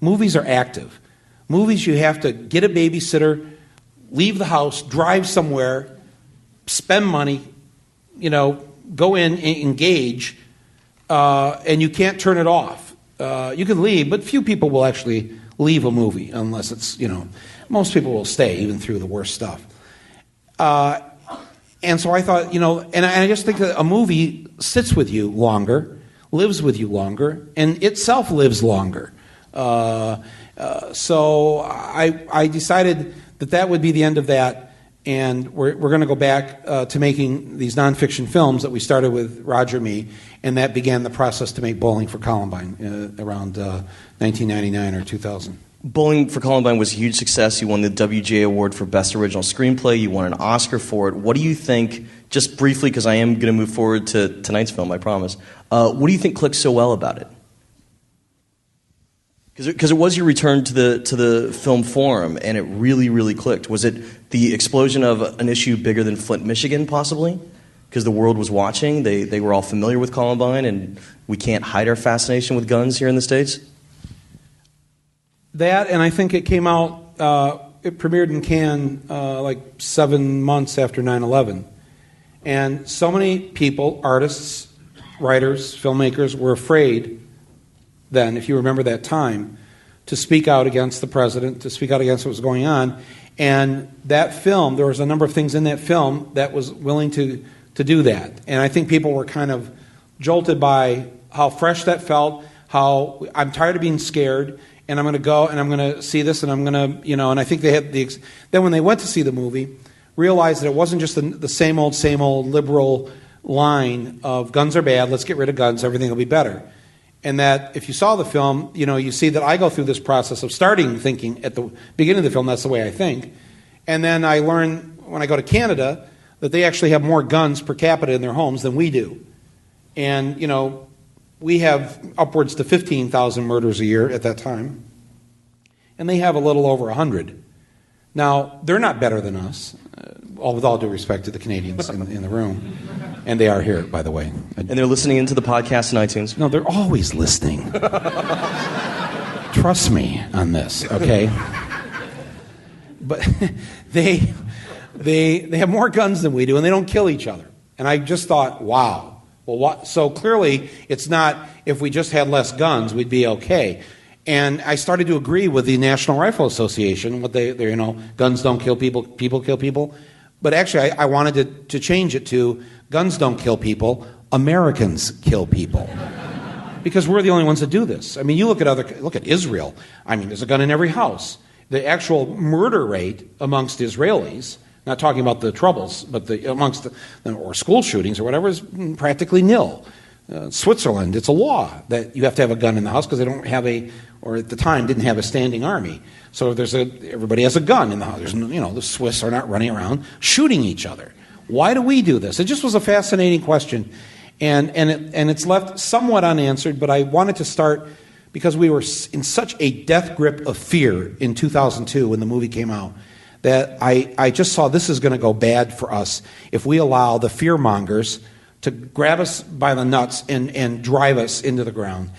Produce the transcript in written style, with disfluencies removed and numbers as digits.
Movies are active. Movies, you have to get a babysitter, leave the house, drive somewhere, spend money, go in, engage, and you can't turn it off. You can leave, but few people will actually leave a movie unless it's, most people will stay even through the worst stuff. And so I thought, and I just think that a movie sits with you longer, lives with you longer, and itself lives longer. So I decided that would be the end of that, and we're going to go back to making these nonfiction films that we started with Roger and me, and that began the process to make Bowling for Columbine around 1999 or 2000. Bowling for Columbine was a huge success. You won the WGA Award for Best Original Screenplay. You won an Oscar for it. What do you think, just briefly, because I am going to move forward to tonight's film, I promise, what do you think clicked so well about it? Because it was your return to the film forum, and it really, really clicked. Was it the explosion of an issue bigger than Flint, Michigan, possibly? Because the world was watching, they were all familiar with Columbine, and we can't hide our fascination with guns here in the States? That, and I think it came out, it premiered in Cannes like 7 months after 9/11. And so many people, artists, writers, filmmakers, were afraid then, if you remember that time, to speak out against the president, to speak out against what was going on. And that film, there was a number of things in that film that was willing to do that. And I think people were kind of jolted by how fresh that felt, how I'm tired of being scared, and I'm going to go and I'm going to see this, and I'm going to, and I think they had then when they went to see the movie, realized that it wasn't just the same old liberal line of guns are bad, let's get rid of guns, everything will be better. And that if you saw the film, you see that I go through this process of starting thinking at the beginning of the film, that's the way I think. And then I learn when I go to Canada that they actually have more guns per capita in their homes than we do. And, we have upwards to 15,000 murders a year at that time. And they have a little over 100. Now, they're not better than us, with all due respect to the Canadians in the room. And they are here, by the way. And they're listening into the podcast on iTunes? No, they're always listening. Trust me on this, okay? But they have more guns than we do, and they don't kill each other. And I just thought, wow. Well, so clearly, it's not if we just had less guns, we'd be okay. And I started to agree with the National Rifle Association. What they guns don't kill people, people kill people. But actually, I wanted to change it to guns don't kill people, Americans kill people. Because we're the only ones that do this. I mean, you look at Israel. I mean, there's a gun in every house. The actual murder rate amongst Israelis, not talking about the troubles, but or school shootings or whatever, is practically nil. Switzerland, it's a law that you have to have a gun in the house because they don't have or at the time didn't have a standing army. So everybody has a gun in the house. The Swiss are not running around shooting each other. Why do we do this? It just was a fascinating question, and it's left somewhat unanswered. But I wanted to start because we were in such a death grip of fear in 2002 when the movie came out that I just saw this is going to go bad for us if we allow the fear mongers to grab us by the nuts and drive us into the ground.